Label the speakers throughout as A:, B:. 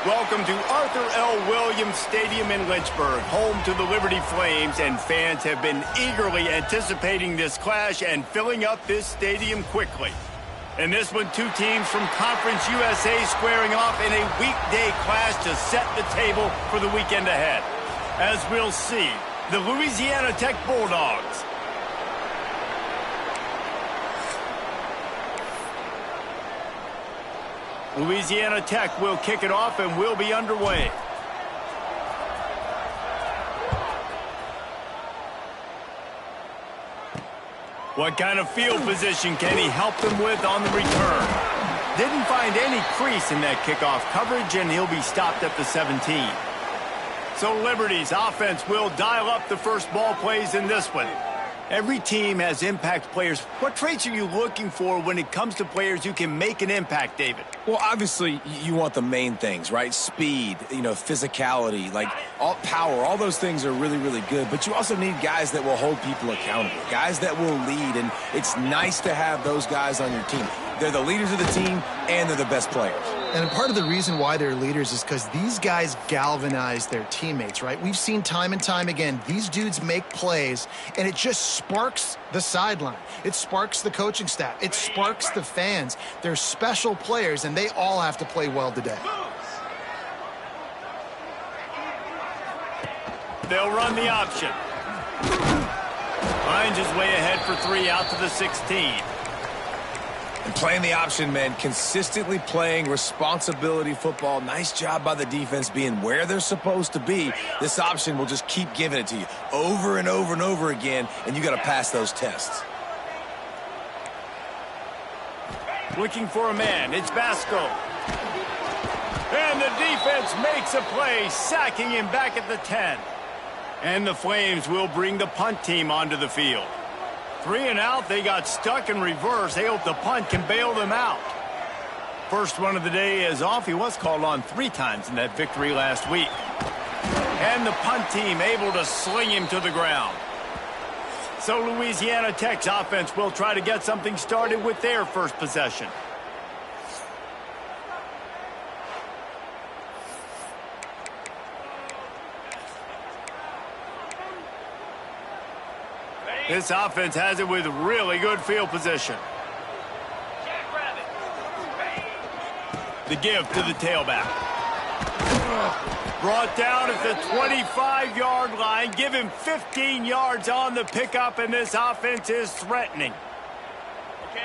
A: Welcome to Arthur L. Williams Stadium in Lynchburg, home to the Liberty Flames, and fans have been eagerly anticipating this clash and filling up this stadium quickly. In this one, two teams from Conference USA squaring off in a weekday clash to set the table for the weekend ahead. As we'll see, the Louisiana Tech Bulldogs. Louisiana Tech will kick it off and will be underway. What kind of field position can he help them with on the return? Didn't find any crease in that kickoff coverage, and he'll be stopped at the 17. So Liberty's offense will dial up the first ball plays in this one. Every team has impact players. What traits are you looking for when it comes to players who can make an impact, David?
B: Well, obviously, you want the main things, right? Speed, physicality, like all power. All those things are really, really good. But you also need guys that will hold people accountable, guys that will lead. And it's nice to have those guys on your team. They're the leaders of the team, and they're the best players.
C: And part of the reason why they're leaders is because these guys galvanize their teammates, right? We've seen time and time again, these dudes make plays, and it just sparks the sideline. It sparks the coaching staff. It sparks the fans. They're special players, and they all have to play well today.
A: They'll run the option. Finds his way ahead for three out to the 16.
B: And playing the option, man, consistently playing responsibility football. Nice job by the defense being where they're supposed to be. This option will just keep giving it to you over and over and over again, and you got to pass those tests.
A: Looking for a man. It's Basco. And the defense makes a play, sacking him back at the 10. And the Flames will bring the punt team onto the field. 3 and out, they got stuck in reverse. They hope the punt can bail them out. First run of the day is off. He was called on 3 times in that victory last week. And the punt team able to sling him to the ground. So Louisiana Tech's offense will try to get something started with their first possession. This offense has it with really good field position. The give to the tailback. Brought down at the 25-yard line. Give him 15 yards on the pickup, and this offense is threatening.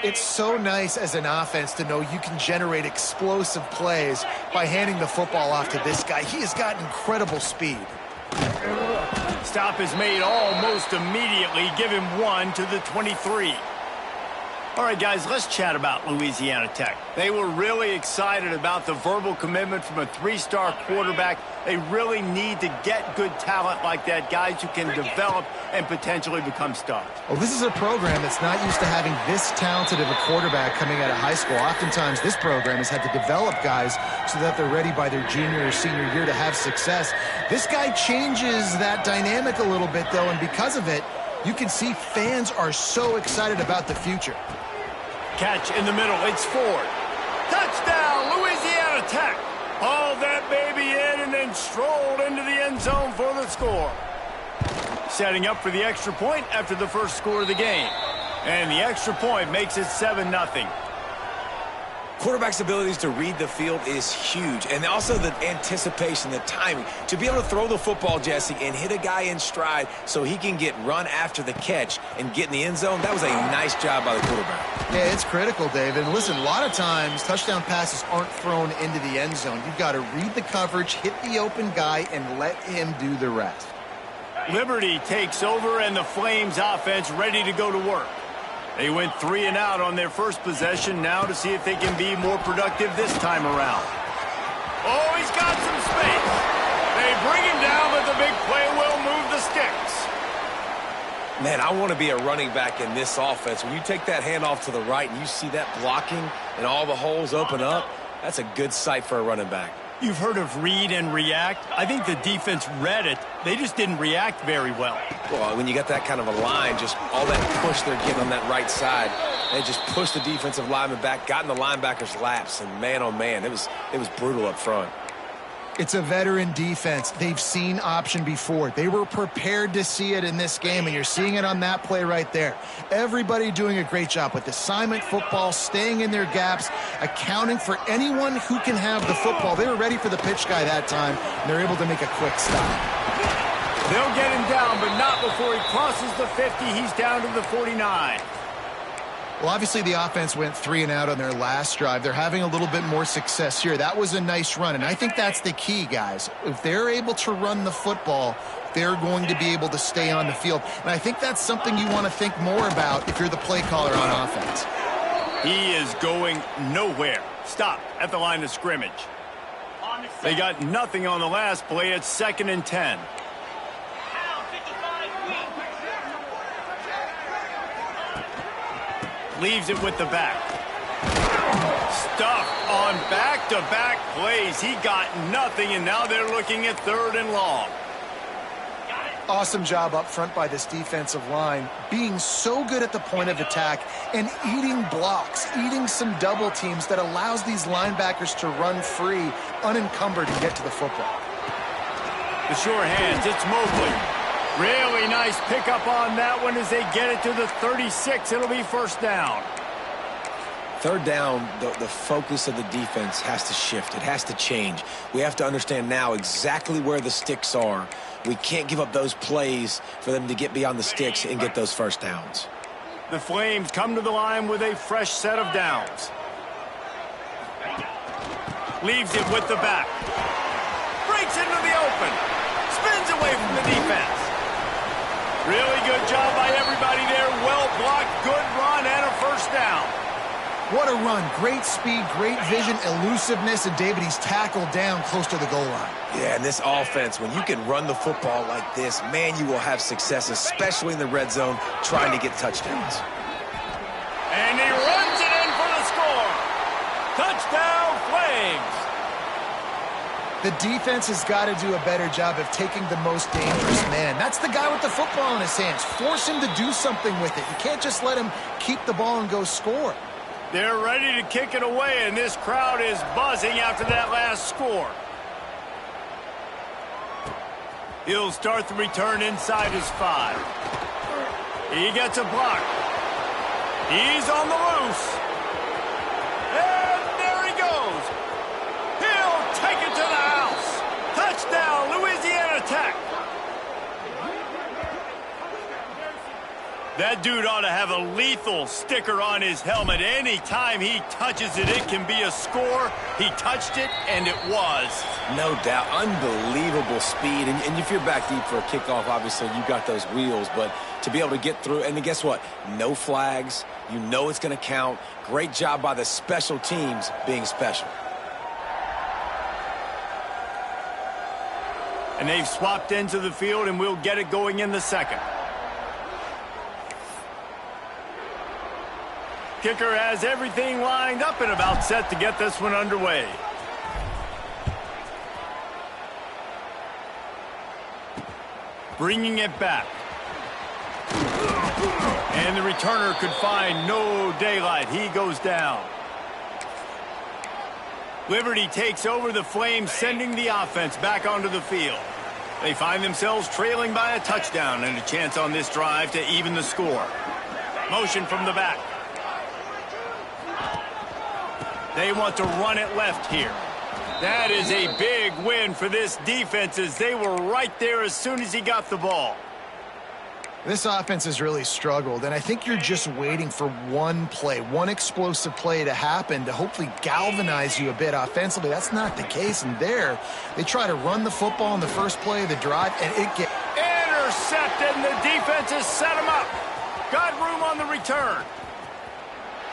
C: It's so nice as an offense to know you can generate explosive plays by handing the football off to this guy. He has got incredible speed.
A: Stop is made almost immediately. Give him 1 to the 23. All right, guys, let's chat about Louisiana Tech. They were really excited about the verbal commitment from a 3-star quarterback. They really need to get good talent like that, guys who can develop and potentially become stars.
C: Well, this is a program that's not used to having this talented of a quarterback coming out of high school. Oftentimes, this program has had to develop guys so that they're ready by their junior or senior year to have success. This guy changes that dynamic a little bit, though, and because of it, you can see fans are so excited about the future.
A: Catch in the middle. It's Ford. Touchdown, Louisiana Tech. Hauled that baby in and then strolled into the end zone for the score. Setting up for the extra point after the first score of the game. And the extra point makes it 7-0.
B: Quarterback's abilities to read the field is huge. And also the anticipation, the timing. To be able to throw the football, Jesse, and hit a guy in stride so he can get run after the catch and get in the end zone, that was a nice job by the quarterback.
C: Yeah, it's critical, David. And listen, a lot of times touchdown passes aren't thrown into the end zone. You've got to read the coverage, hit the open guy, and let him do the rest.
A: Liberty takes over, and the Flames offense ready to go to work. They went 3 and out on their first possession, now to see if they can be more productive this time around. Oh, he's got some space. They bring him down, but the big play will move the sticks.
B: Man, I want to be a running back in this offense. When you take that handoff to the right and you see that blocking and all the holes open up, that's a good sight for a running back.
A: You've heard of read and react. I think the defense read it. They just didn't react very well.
B: Well, when you got that kind of a line, just all that push they're getting on that right side, they just pushed the defensive lineman back, got in the linebacker's laps, and man, oh man, it was brutal up front.
C: It's a veteran defense. They've seen option before. They were prepared to see it in this game, and you're seeing it on that play right there. Everybody doing a great job with assignment football, staying in their gaps, accounting for anyone who can have the football. They were ready for the pitch guy that time, and they're able to make a quick stop.
A: They'll get him down, but not before he crosses the 50. He's down to the 49.
C: Well, obviously the offense went 3 and out on their last drive. They're having a little bit more success here. That was a nice run, and I think that's the key, guys. If they're able to run the football, they're going to be able to stay on the field. And I think that's something you want to think more about if you're the play caller on offense.
A: He is going nowhere. Stop at the line of scrimmage. They got nothing on the last play. It's 2nd and 10. Leaves it with the back. Stuffed on back-to-back plays. He got nothing, and now they're looking at 3rd and long.
C: Awesome job up front by this defensive line, being so good at the point of attack and eating blocks, eating some double teams that allows these linebackers to run free, unencumbered, and get to the football.
A: The sure hands, it's Mobley. Really nice pickup on that one as they get it to the 36. It'll be 1st down.
B: 3rd down, the focus of the defense has to shift. It has to change. We have to understand now exactly where the sticks are. We can't give up those plays for them to get beyond the sticks and get those 1st downs.
A: The Flames come to the line with a fresh set of downs. Leaves it with the back. Breaks into the open. Spins away from the defense. Really good job by everybody there. Well blocked, good run, and a 1st down.
C: What a run. Great speed, great vision, elusiveness, and David, he's tackled down close to the goal line.
B: Yeah, and this offense, when you can run the football like this, man, you will have success, especially in the red zone, trying to get touchdowns.
A: And he runs it in for the score. Touchdown, Flames.
C: The defense has got to do a better job of taking the most dangerous man. That's the guy with the football in his hands. Force him to do something with it. You can't just let him keep the ball and go score.
A: They're ready to kick it away, and this crowd is buzzing after that last score. He'll start the return inside his 5. He gets a block. He's on the loose. And there he goes. He'll take it to the house. Touchdown, Louisiana Tech. That dude ought to have a lethal sticker on his helmet. Anytime he touches it, it can be a score. He touched it, and it was.
B: No doubt. Unbelievable speed. And if you're back deep for a kickoff, obviously you got those wheels. But to be able to get through, and then guess what? No flags. You know it's going to count. Great job by the special teams being special.
A: And they've swapped ends of the field, and we'll get it going in the 2nd. Kicker has everything lined up and about set to get this one underway. Bringing it back. And the returner could find no daylight. He goes down. Liberty takes over. The Flames sending the offense back onto the field. They find themselves trailing by a touchdown and a chance on this drive to even the score. Motion from the back. They want to run it left here. That is a big win for this defense as they were right there as soon as he got the ball.
C: This offense has really struggled, and I think you're just waiting for one play, one explosive play to happen to hopefully galvanize you a bit offensively. That's not the case, and there, they try to run the football in the first play of the drive, and it gets
A: intercepted, and the defense has set him up. Got room on the return.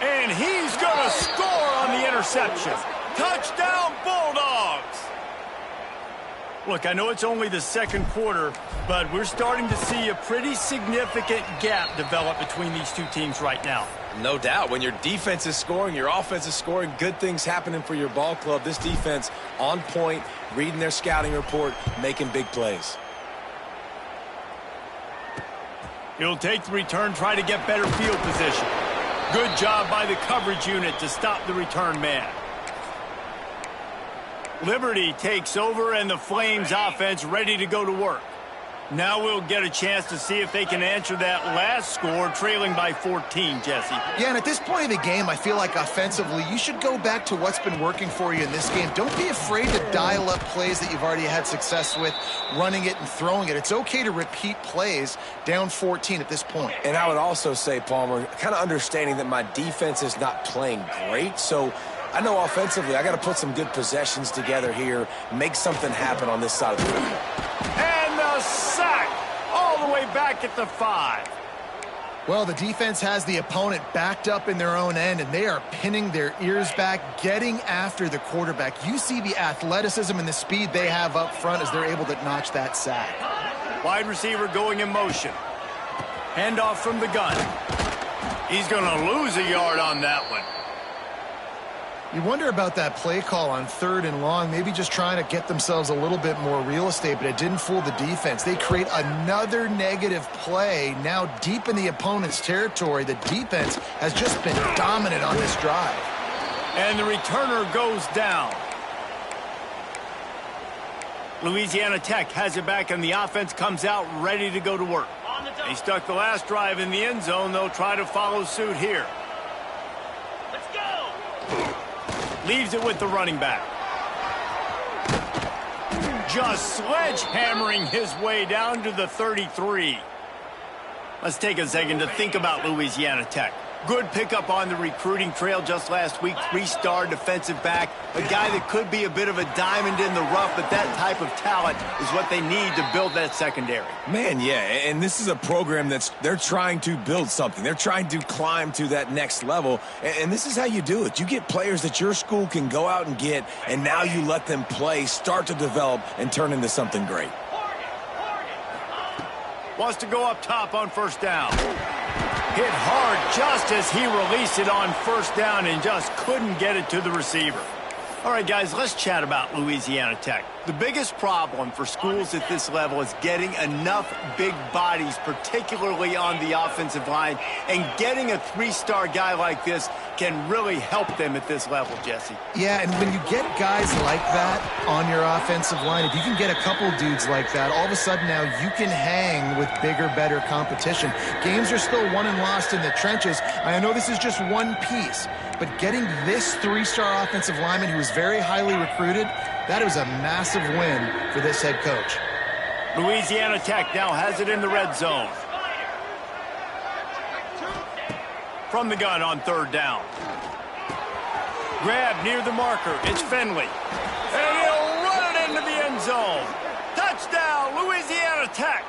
A: And he's going to score on the interception. Touchdown, Bulldogs! Look, I know it's only the 2nd quarter, but we're starting to see a pretty significant gap develop between these two teams right now.
B: No doubt. When your defense is scoring, your offense is scoring, good things happening for your ball club. This defense on point, reading their scouting report, making big plays.
A: He'll take the return, try to get better field position. Good job by the coverage unit to stop the return man. Liberty takes over, and the Flames offense ready to go to work. Now we'll get a chance to see if they can answer that last score, trailing by 14, Jesse.
C: Yeah, and at this point of the game, I feel like offensively, you should go back to what's been working for you in this game. Don't be afraid to dial up plays that you've already had success with, running it and throwing it. It's okay to repeat plays down 14 at this point.
B: And I would also say, Palmer, kind of understanding that my defense is not playing great, so I know offensively I got to put some good possessions together here, make something happen on this side of the field.
A: And the sack all the way back at the 5.
C: Well, the defense has the opponent backed up in their own end, and they are pinning their ears back, getting after the quarterback. You see the athleticism and the speed they have up front as they're able to notch that sack.
A: Wide receiver going in motion. Handoff from the gun. He's going to lose a yard on that one.
C: You wonder about that play call on 3rd and long, maybe just trying to get themselves a little bit more real estate, but it didn't fool the defense. They create another negative play now deep in the opponent's territory. The defense has just been dominant on this drive.
A: And the returner goes down. Louisiana Tech has it back, and the offense comes out ready to go to work. They stuck the last drive in the end zone. They'll try to follow suit here. Leaves it with the running back. Just sledgehammering his way down to the 33. Let's take a second to think about Louisiana Tech. Good pickup on the recruiting trail just last week. 3-star defensive back. A guy that could be a bit of a diamond in the rough, but that type of talent is what they need to build that secondary.
B: Man, yeah, and this is a program they're trying to build something. They're trying to climb to that next level, and this is how you do it. You get players that your school can go out and get, and now you let them play, start to develop, and turn into something great.
A: Wants to go up top on 1st down. Hit hard just as he released it on 1st down and just couldn't get it to the receiver. All right, guys, let's chat about Louisiana Tech. The biggest problem for schools at this level is getting enough big bodies, particularly on the offensive line, and getting a 3-star guy like this can really help them at this level, Jesse.
C: Yeah, and when you get guys like that on your offensive line, if you can get a couple dudes like that, all of a sudden now you can hang with bigger, better competition. Games are still won and lost in the trenches. I know this is just one piece, but getting this 3-star offensive lineman who is very highly recruited, that was a massive win for this head coach.
A: Louisiana Tech now has it in the red zone. From the gun on 3rd down. Grab near the marker. It's Finley. And he'll run it into the end zone. Touchdown, Louisiana Tech.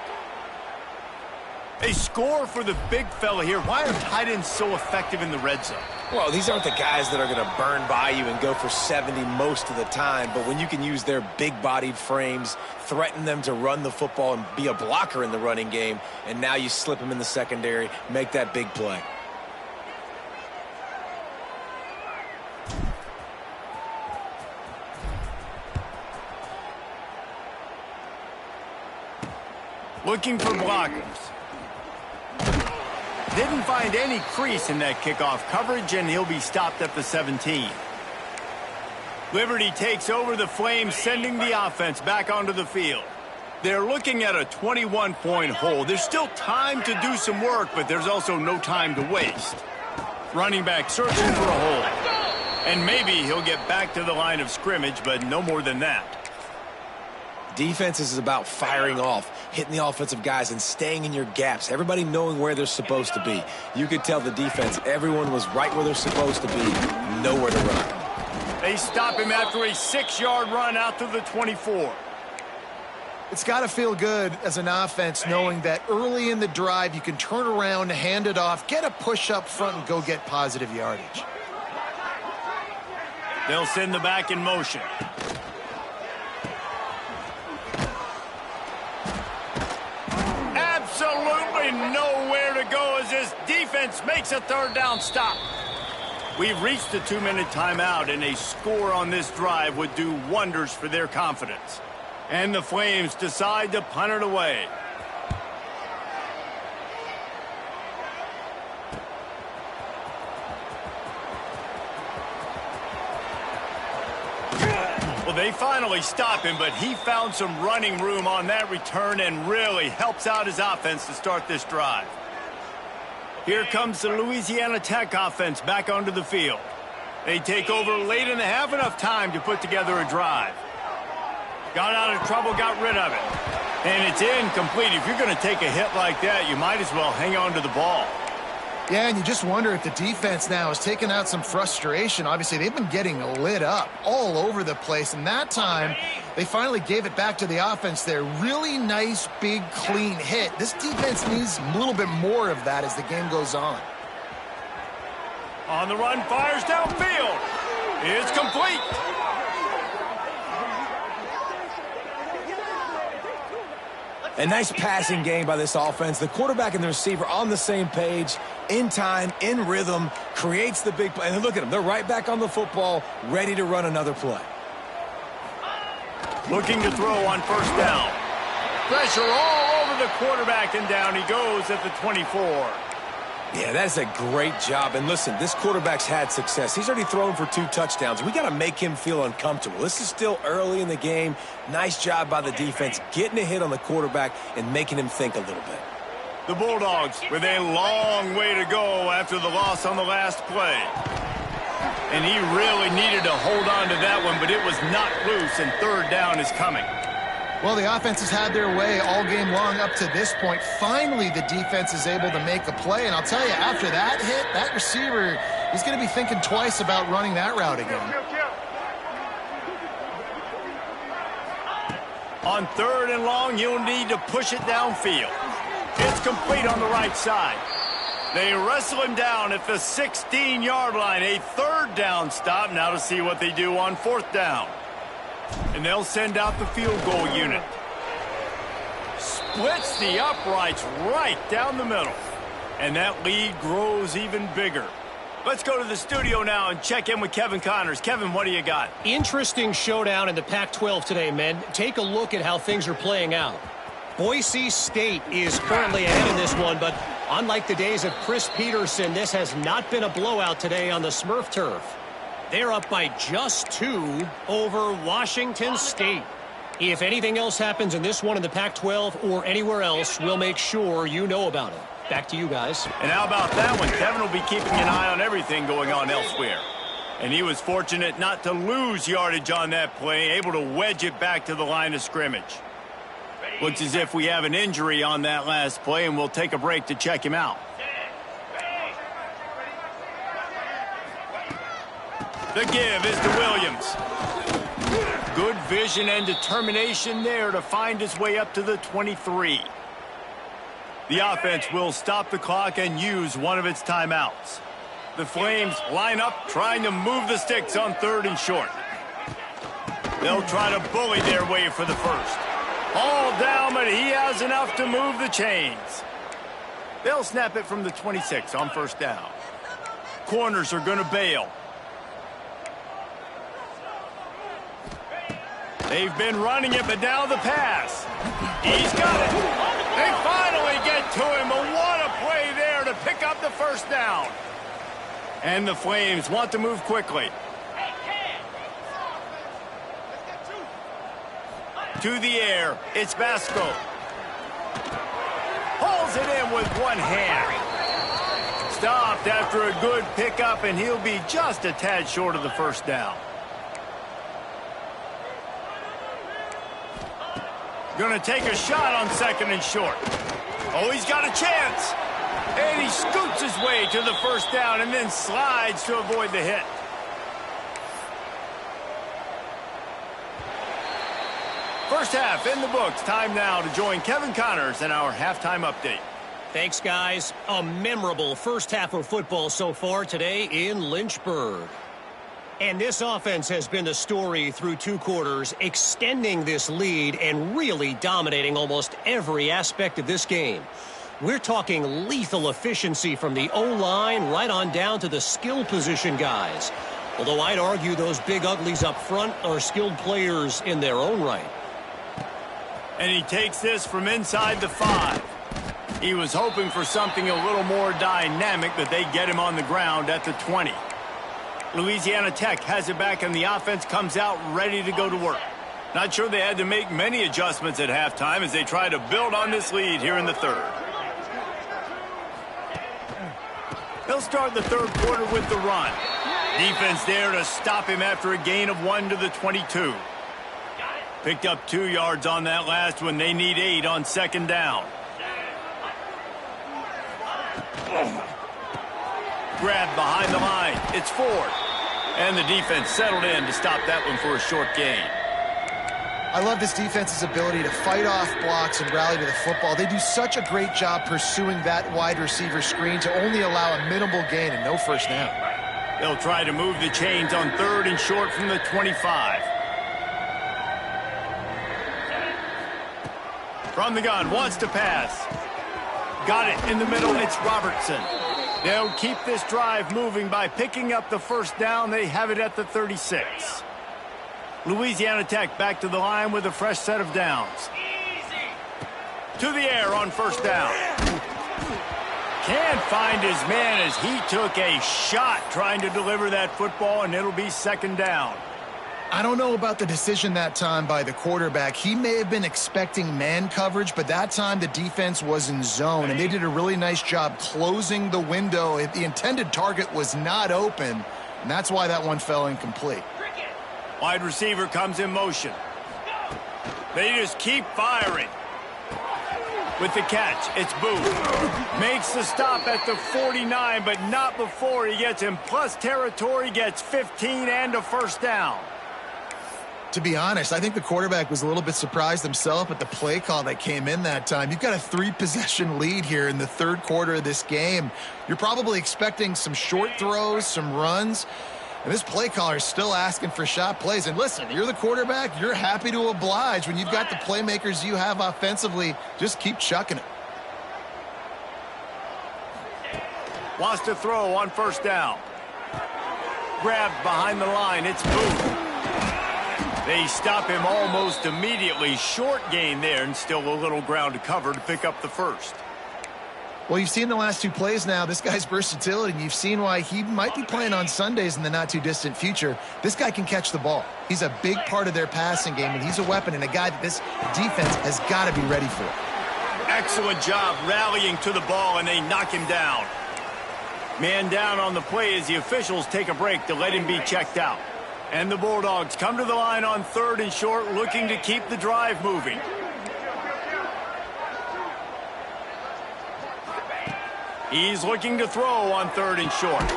A: A score for the big fella here. Why are tight ends so effective in the red zone?
B: Well, these aren't the guys that are going to burn by you and go for 70 most of the time, but when you can use their big-bodied frames, threaten them to run the football and be a blocker in the running game, and now you slip them in the secondary, make that big play.
A: Looking for blockers. Didn't find any crease in that kickoff coverage, and he'll be stopped at the 17. Liberty takes over the Flames, sending the offense back onto the field. They're looking at a 21-point hole. There's still time to do some work, but there's also no time to waste. Running back searching for a hole. And maybe he'll get back to the line of scrimmage, but no more than that.
B: Defense is about firing off, hitting the offensive guys and staying in your gaps, everybody knowing where they're supposed to be. You could tell the defense, everyone was right where they're supposed to be, nowhere to run.
A: They stop him after a 6-yard run out to the 24.
C: It's got to feel good as an offense knowing that early in the drive you can turn around, hand it off, get a push up front, and go get positive yardage.
A: They'll send the back in motion. Absolutely nowhere to go as this defense makes a 3rd down stop. We've reached the 2-minute timeout, and a score on this drive would do wonders for their confidence. And the Flames decide to punt it away. Well, they finally stop him, but he found some running room on that return and really helps out his offense to start this drive. Here comes the Louisiana Tech offense back onto the field. They take over late in the half, enough time to put together a drive. Got out of trouble, got rid of it. And it's incomplete. If you're going to take a hit like that, you might as well hang on to the ball.
C: Yeah, and you just wonder if the defense now has taken out some frustration. Obviously, they've been getting lit up all over the place, and that time they finally gave it back to the offense there. Really nice, big, clean hit. This defense needs a little bit more of that as the game goes on.
A: On the run, fires downfield. It's complete.
B: A nice passing game by this offense. The quarterback and the receiver on the same page, in time, in rhythm, creates the big play. And look at them. They're right back on the football, ready to run another play.
A: Looking to throw on first down. Pressure all over the quarterback, and down he goes at the 24.
B: Yeah, that's a great job. And listen, this quarterback's had success. He's already thrown for 2 touchdowns. We got to make him feel uncomfortable. This is still early in the game. Nice job by the defense, getting a hit on the quarterback and making him think a little bit.
A: The Bulldogs with a long way to go after the loss on the last play. And he really needed to hold on to that one, but it was knocked loose, and third down is coming.
C: Well, the offense has had their way all game long up to this point. Finally, the defense is able to make a play. And I'll tell you, after that hit, that receiver, he's going to be thinking twice about running that route again.
A: On third and long, you'll need to push it downfield. It's complete on the right side. They wrestle him down at the 16-yard line. A third down stop. Now to see what they do on fourth down. And they'll send out the field goal unit. Splits the uprights right down the middle. And that lead grows even bigger. Let's go to the studio now and check in with Kevin Connors. Kevin, what do you got?
D: Interesting showdown in the Pac-12 today, men. Take a look at how things are playing out. Boise State is currently ahead in this one, but unlike the days of Chris Peterson, this has not been a blowout today on the Smurf turf. They're up by just 2 over Washington State. If anything else happens in this one in the Pac-12 or anywhere else, we'll make sure you know about it. Back to you guys.
A: And how about that one? Kevin will be keeping an eye on everything going on elsewhere. And he was fortunate not to lose yardage on that play, able to wedge it back to the line of scrimmage. Looks as if we have an injury on that last play, and we'll take a break to check him out. The give is to Williams. Good vision and determination there to find his way up to the 23. The offense will stop the clock and use one of its timeouts. The Flames line up, trying to move the sticks on third and short. They'll try to bully their way for the first. All down, but he has enough to move the chains. They'll snap it from the 26 on first down. Corners are going to bail. They've been running it, but now the pass. He's got it. They finally get to him, but what a play there to pick up the first down. And the Flames want to move quickly. To the air, it's Vasco. Pulls it in with one hand. Stopped after a good pickup, and he'll be just a tad short of the first down. Going to take a shot on second and short. Oh, he's got a chance. And he scoots his way to the first down and then slides to avoid the hit. First half in the books. Time now to join Kevin Connors in our halftime update.
D: Thanks, guys. A memorable first half of football so far today in Lynchburg. And this offense has been the story through 2 quarters, extending this lead and really dominating almost every aspect of this game. We're talking lethal efficiency from the O-line right on down to the skill position guys. Although I'd argue those big uglies up front are skilled players in their own right.
A: And he takes this from inside the 5. He was hoping for something a little more dynamic, but they get him on the ground at the 20. Louisiana Tech has it back, and the offense comes out ready to go to work. Not sure they had to make many adjustments at halftime as they try to build on this lead here in the third. They'll start the third quarter with the run. Defense there to stop him after a gain of 1 to the 22. Picked up 2 yards on that last one. They need 8 on second down. Grabbed behind the line. It's Ford. And the defense settled in to stop that one for a short gain.
C: I love this defense's ability to fight off blocks and rally to the football. They do such a great job pursuing that wide receiver screen to only allow a minimal gain and no first down.
A: They'll try to move the chains on third and short from the 25. From the gun, wants to pass. Got it in the middle, it's Robertson. They'll keep this drive moving by picking up the first down. They have it at the 36. Louisiana Tech back to the line with a fresh set of downs. To the air on first down. Can't find his man as he took a shot trying to deliver that football, and it'll be second down.
C: I don't know about the decision that time by the quarterback. He may have been expecting man coverage, but that time the defense was in zone, and they did a really nice job closing the window. The intended target was not open, and that's why that one fell incomplete.
A: Wide receiver comes in motion. They just keep firing. With the catch, it's Booth. Makes the stop at the 49, but not before he gets in plus territory, gets 15 and a first down.
C: To be honest, I think the quarterback was a little bit surprised himself at the play call that came in that time. You've got a 3-possession lead here in the third quarter of this game. You're probably expecting some short throws, some runs. And this play caller is still asking for shot plays. And listen, you're the quarterback. You're happy to oblige. When you've got the playmakers you have offensively, just keep chucking it.
A: Wants to throw on first down. Grabbed behind the line. It's Booth. They stop him almost immediately. Short gain there, and still a little ground to cover to pick up the first.
C: Well, you've seen the last 2 plays now. This guy's versatility, and you've seen why he might be playing on Sundays in the not-too-distant future. This guy can catch the ball. He's a big part of their passing game, and he's a weapon and a guy that this defense has got to be ready for.
A: Excellent job rallying to the ball, and they knock him down. Man down on the play as the officials take a break to let him be checked out. And the Bulldogs come to the line on third and short, looking to keep the drive moving. He's looking to throw on third and short.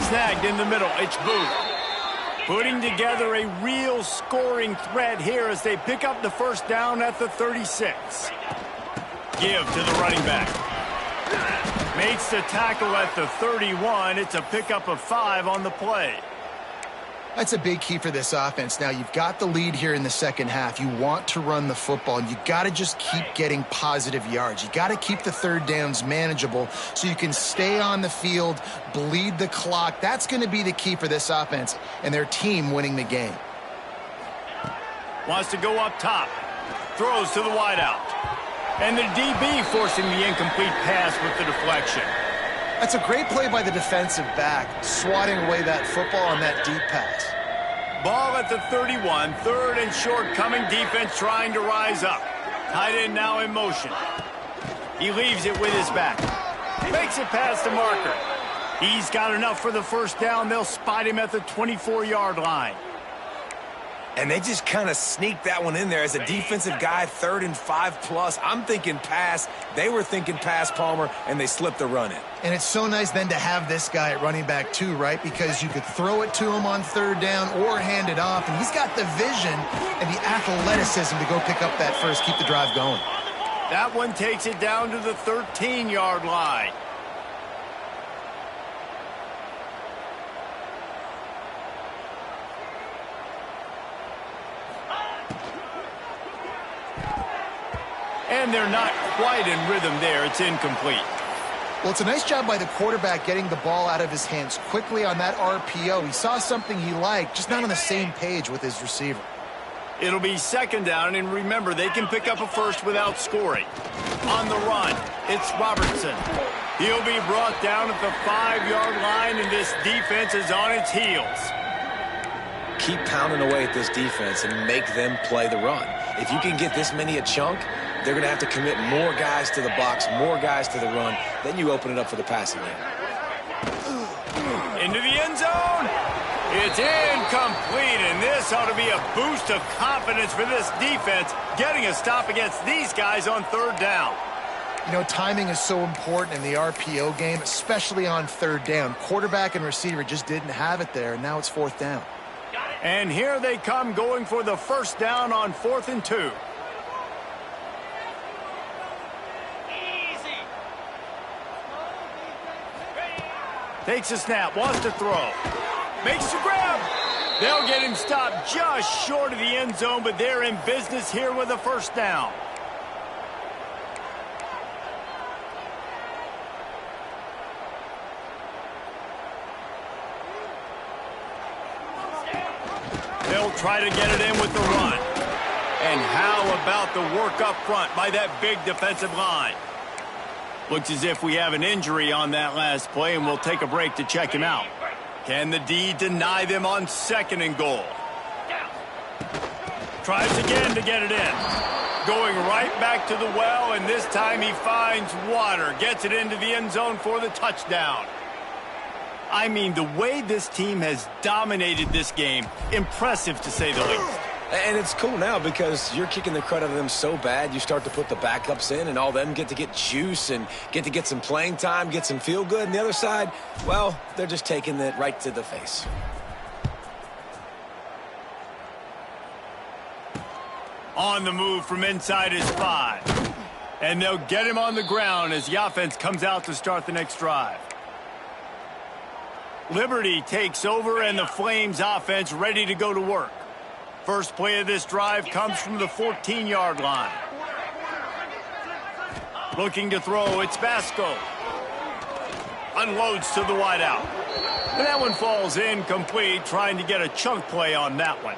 A: Snagged in the middle, it's Booth. Putting together a real scoring threat here as they pick up the first down at the 36. Give to the running back. Makes the tackle at the 31. It's a pickup of 5 on the play.
C: That's a big key for this offense. Now, you've got the lead here in the second half. You want to run the football, and you got to just keep getting positive yards. You got to keep the third downs manageable so you can stay on the field, bleed the clock. That's going to be the key for this offense and their team winning the game.
A: Wants to go up top. Throws to the wideout. And the DB forcing the incomplete pass with the deflection.
C: That's a great play by the defensive back, swatting away that football on that deep pass.
A: Ball at the 31, third and short coming, defense trying to rise up. Tight end now in motion. He leaves it with his back. Makes it past the marker. He's got enough for the first down. They'll spot him at the 24-yard line.
B: And they just kind of sneaked that one in there as a defensive guy, 3rd and 5+. I'm thinking pass. They were thinking pass, Palmer, and they slipped the run in.
C: And it's so nice then to have this guy at running back too, right? Because you could throw it to him on third down or hand it off. And he's got the vision and the athleticism to go pick up that first, keep the drive going.
A: That one takes it down to the 13-yard line. And they're not quite in rhythm there. It's incomplete.
C: Well, it's a nice job by the quarterback getting the ball out of his hands quickly on that RPO. He saw something he liked, just not on the same page with his receiver.
A: It'll be second down, and remember, they can pick up a first without scoring. On the run, it's Robertson. He'll be brought down at the 5-yard line, and this defense is on its heels.
B: Keep pounding away at this defense and make them play the run. If you can get this many a chunk, they're going to have to commit more guys to the box, more guys to the run. Then you open it up for the passing game.
A: Into the end zone. It's incomplete, and this ought to be a boost of confidence for this defense, getting a stop against these guys on 3rd down.
C: You know, timing is so important in the RPO game, especially on 3rd down. Quarterback and receiver just didn't have it there, and now it's 4th down.
A: And here they come going for the 1st down on 4th and 2. Takes a snap, wants to throw. Makes the grab. They'll get him stopped just short of the end zone, but they're in business here with a 1st down. They'll try to get it in with the run. And how about the work up front by that big defensive line? Looks as if we have an injury on that last play, and we'll take a break to check him out. Can the D deny them on 2nd and goal? Tries again to get it in. Going right back to the well, and this time he finds water. Gets it into the end zone for the touchdown. I mean, the way this team has dominated this game, impressive to say the least.
B: And it's cool now because you're kicking the crud out of them so bad, you start to put the backups in, and all them get to get juice and get to get some playing time, get some feel good. And the other side, well, they're just taking it right to the face.
A: On the move from inside his 5. And they'll get him on the ground as the offense comes out to start the next drive. Liberty takes over, and the Flames offense ready to go to work. First play of this drive comes from the 14-yard line. Looking to throw, it's Basco. Unloads to the wideout. And that one falls incomplete, trying to get a chunk play on that one.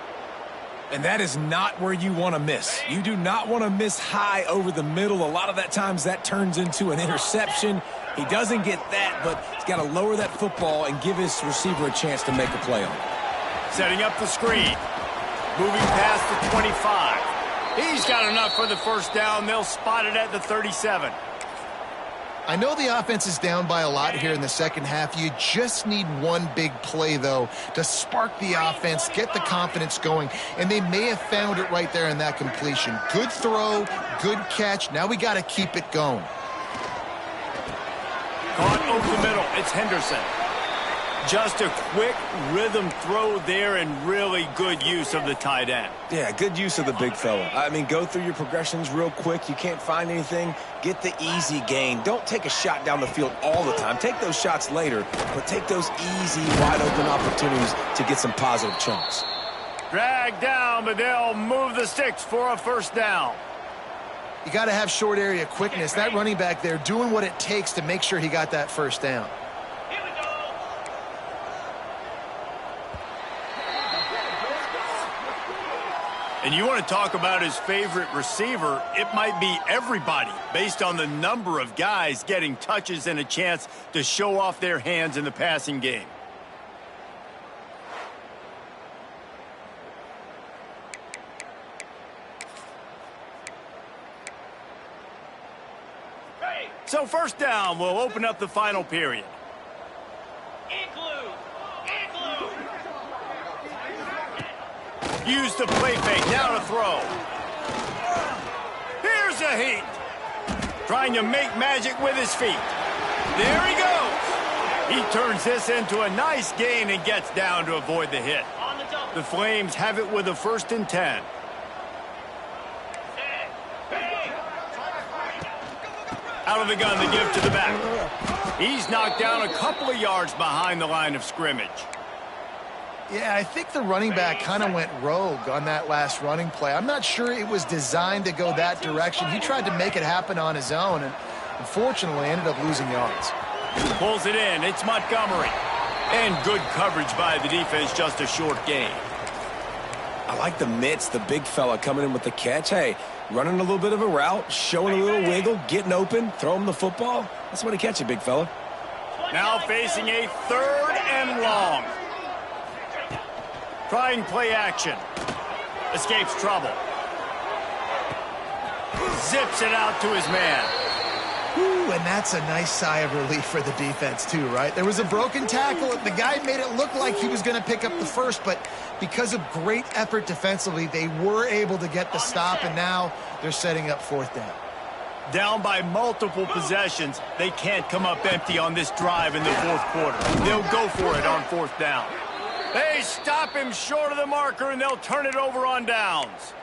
B: And that is not where you want to miss. You do not want to miss high over the middle. A lot of that times that turns into an interception. He doesn't get that, but he's got to lower that football and give his receiver a chance to make a play on it.
A: Setting up the screen. Moving past the 25. He's got enough for the 1st down. They'll spot it at the 37.
C: I know the offense is down by a lot here in the 2nd half. You just need one big play, though, to spark the offense, get the confidence going, and they may have found it right there in that completion. Good throw, good catch. Now we got to keep it going.
A: Caught over the middle. It's Henderson. Just a quick rhythm throw there, and really good use of the tight end.
B: Yeah, good use of the big fella. I mean, go through your progressions real quick. You can't find anything. Get the easy gain. Don't take a shot down the field all the time. Take those shots later, but take those easy, wide-open opportunities to get some positive chunks.
A: Dragged down, but they'll move the sticks for a 1st down.
C: You got to have short area quickness. That running back there doing what it takes to make sure he got that 1st down.
A: And you want to talk about his favorite receiver, it might be everybody based on the number of guys getting touches and a chance to show off their hands in the passing game. So 1st down will open up the final period. Use the play fake, now to throw. Here's a heat. Trying to make magic with his feet. There he goes. He turns this into a nice gain and gets down to avoid the hit. The Flames have it with a 1st and 10. Out of the gun, the give to the back. He's knocked down a couple of yards behind the line of scrimmage.
C: Yeah, I think the running back kind of went rogue on that last running play. I'm not sure it was designed to go that direction. He tried to make it happen on his own, and unfortunately ended up losing yards.
A: Pulls it in. It's Montgomery. And good coverage by the defense, just a short gain.
B: I like the mitts, the big fella coming in with the catch. Hey, running a little bit of a route, showing a little wiggle, getting open, throw him the football. That's what he catch it, big fella.
A: Now facing a 3rd and long. Trying play action. Escapes trouble. Zips it out to his man.
C: Ooh, and that's a nice sigh of relief for the defense too, right? There was a broken tackle. The guy made it look like he was going to pick up the first, but because of great effort defensively, they were able to get the stop, and now they're setting up 4th down.
A: Down by multiple possessions, they can't come up empty on this drive in the 4th quarter. They'll go for it on 4th down. They stop him short of the marker, and they'll turn it over on downs.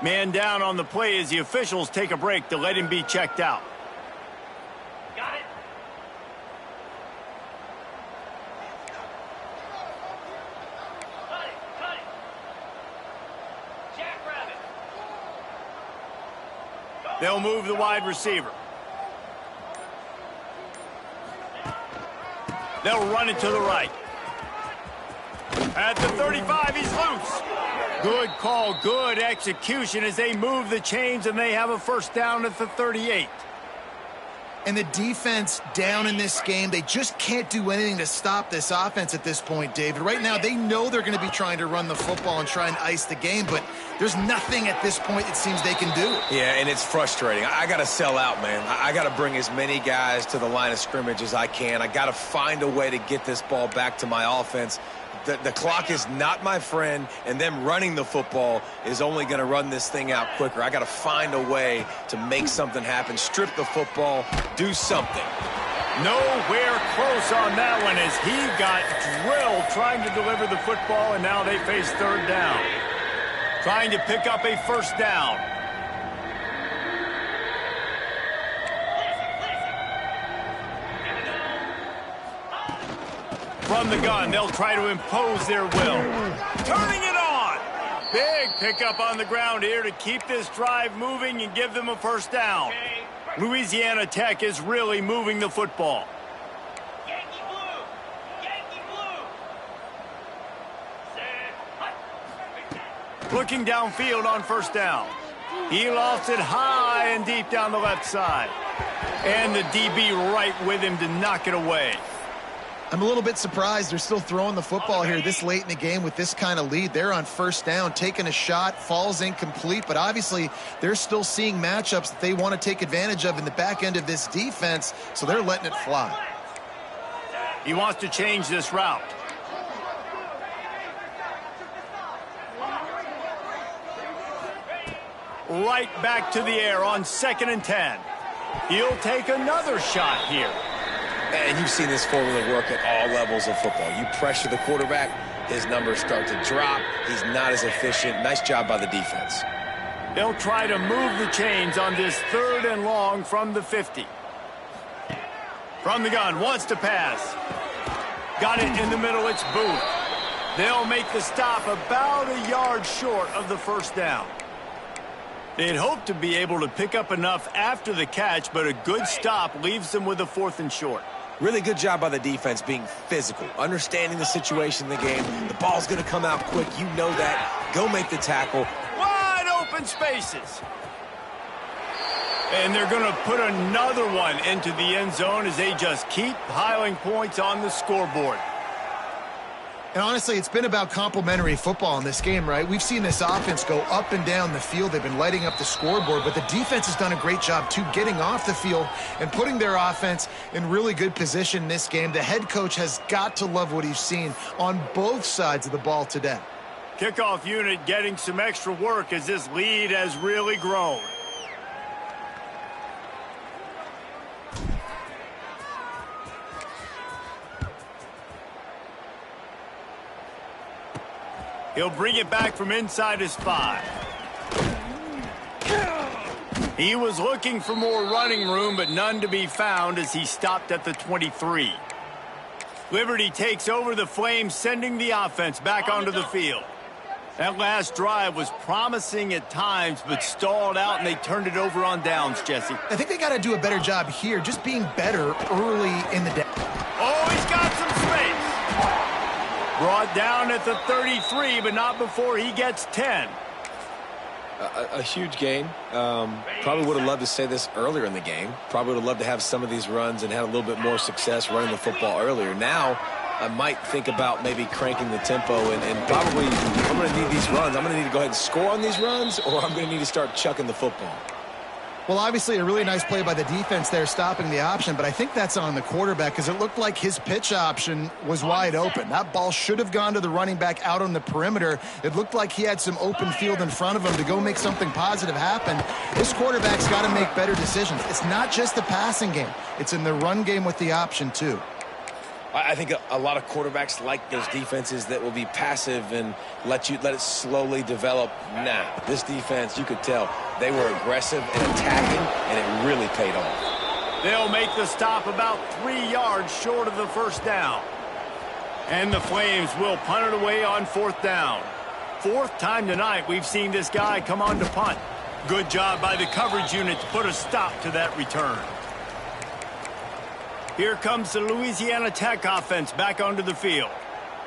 A: Man down on the play as the officials take a break to let him be checked out.
E: Got it. Cut it. Jackrabbit.
A: They'll move the wide receiver. They'll run it to the right. At the 35, he's loose. Good call, good execution as they move the chains, and they have a 1st down at the 38.
C: And the defense down in this game, they just can't do anything to stop this offense at this point, David. Right now, they know they're going to be trying to run the football and try and ice the game, but there's nothing at this point it seems they can do.
B: Yeah, and it's frustrating. I got to sell out, man. I got to bring as many guys to the line of scrimmage as I can. I got to find a way to get this ball back to my offense. The clock is not my friend, and them running the football is only going to run this thing out quicker. I got to find a way to make something happen, strip the football, do something.
A: Nowhere close on that one as he got drilled trying to deliver the football, and now they face 3rd down. Trying to pick up a 1st down. From the gun, they'll try to impose their will. Turning it on. Big pickup on the ground here to keep this drive moving and give them a 1st down. Louisiana Tech is really moving the football.
E: Yankee blue. Yankee blue. Set.
A: Looking downfield on 1st down. He lofts it high and deep down the left side. And the DB right with him to knock it away.
C: I'm a little bit surprised they're still throwing the football here this late in the game with this kind of lead. They're on 1st down, taking a shot, falls incomplete, but obviously they're still seeing matchups that they want to take advantage of in the back end of this defense, so they're letting it fly.
A: He wants to change this route. Right back to the air on 2nd and 10. He'll take another shot here.
B: And you've seen this formula work at all levels of football. You pressure the quarterback, his numbers start to drop. He's not as efficient. Nice job by the defense.
A: They'll try to move the chains on this 3rd and long from the 50. From the gun, wants to pass. Got it in the middle, it's Booth. They'll make the stop about a yard short of the 1st down. They'd hoped to be able to pick up enough after the catch, but a good stop leaves them with a 4th and short.
B: Really good job by the defense being physical, understanding the situation in the game. The ball's going to come out quick. You know that. Go make the tackle.
A: Wide open spaces. And they're going to put another one into the end zone as they just keep piling points on the scoreboard.
C: And honestly, it's been about complementary football in this game, right? We've seen this offense go up and down the field. They've been lighting up the scoreboard, but the defense has done a great job, too, getting off the field and putting their offense in really good position in this game. The head coach has got to love what he's seen on both sides of the ball today.
A: Kickoff unit getting some extra work as this lead has really grown. He'll bring it back from inside his 5. He was looking for more running room, but none to be found as he stopped at the 23. Liberty takes over the Flames, sending the offense back onto the field. That last drive was promising at times, but stalled out, and they turned it over on downs, Jesse.
C: I think they got to do a better job here, just being better early in the day.
A: Oh, he's got some space. Brought down at the 33, but not before he gets 10.
B: A huge gain. Probably would have loved to say this earlier in the game. Probably would have loved to have some of these runs and had a little bit more success running the football earlier. Now, I might think about maybe cranking the tempo and probably I'm going to need these runs. I'm going to need to go ahead and score on these runs, or I'm going to need to start chucking the football.
C: Well, obviously a really nice play by the defense there, stopping the option, but I think that's on the quarterback because it looked like his pitch option was wide open. That ball should have gone to the running back out on the perimeter. It looked like he had some open field in front of him to go make something positive happen. This quarterback's got to make better decisions. It's not just the passing game. It's in the run game with the option, too.
B: I think a lot of quarterbacks like those defenses that will be passive and let it slowly develop. Nah, this defense, you could tell, they were aggressive and attacking, and it really paid off.
A: They'll make the stop about 3 yards short of the first down. And the Flames will punt it away on 4th down. 4th time tonight we've seen this guy come on to punt. Good job by the coverage unit to put a stop to that return. Here comes the Louisiana Tech offense back onto the field.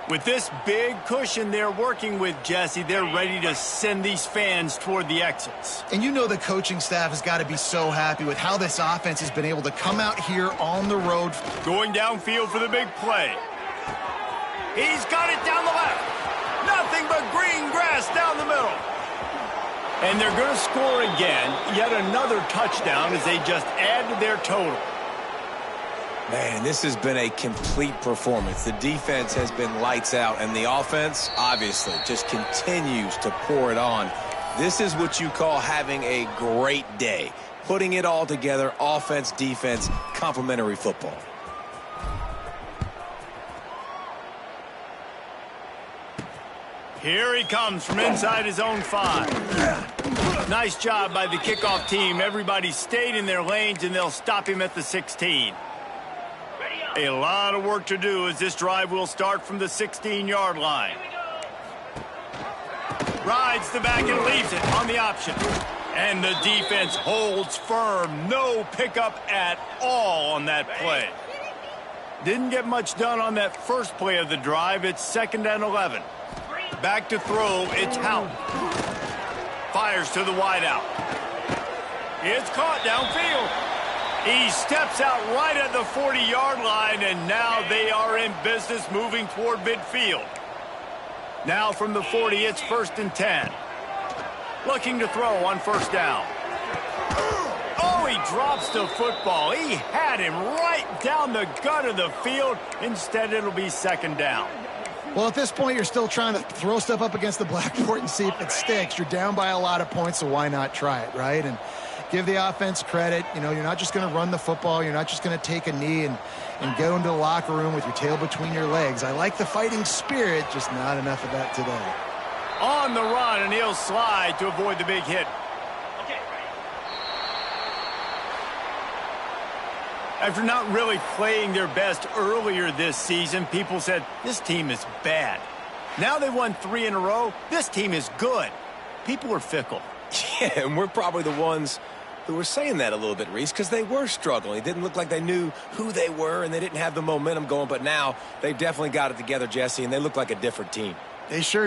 A: With this big cushion they're working with, Jesse, they're ready to send these fans toward the exits.
C: And you know the coaching staff has got to be so happy with how this offense has been able to come out here on the road.
A: Going downfield for the big play. He's got it down the left. Nothing but green grass down the middle. And they're going to score again. Yet another touchdown as they just add to their total.
B: Man, this has been a complete performance. The defense has been lights out, and the offense, obviously, just continues to pour it on. This is what you call having a great day. Putting it all together, offense, defense, complementary football.
A: Here he comes from inside his own 5. Nice job by the kickoff team. Everybody stayed in their lanes, and they'll stop him at the 16. A lot of work to do as this drive will start from the 16-yard line. Rides the back and leaves it on the option. And the defense holds firm. No pickup at all on that play. Didn't get much done on that first play of the drive. It's 2nd and 11. Back to throw. It's Houghton. Fires to the wideout. It's caught downfield. He steps out right at the 40-yard line, and now they are in business moving toward midfield. Now from the 40, it's 1st and 10. Looking to throw on 1st down. Oh, he drops the football. He had him right down the gut of the field. Instead, it'll be 2nd down.
C: Well, at this point, you're still trying to throw stuff up against the blackboard and see if it sticks. You're down by a lot of points, so why not try it, right? And give the offense credit. You know, you're not just going to run the football. You're not just going to take a knee and go into the locker room with your tail between your legs. I like the fighting spirit, just not enough of that today.
A: On the run, and he'll slide to avoid the big hit. After not really playing their best earlier this season, people said, this team is bad. Now they won 3 in a row. This team is good. People are fickle.
B: Yeah, and we're probably the ones who were saying that a little bit, Reese, because they were struggling. It didn't look like they knew who they were, and they didn't have the momentum going. But now they've definitely got it together, Jesse, and they look like a different team.
C: They sure do.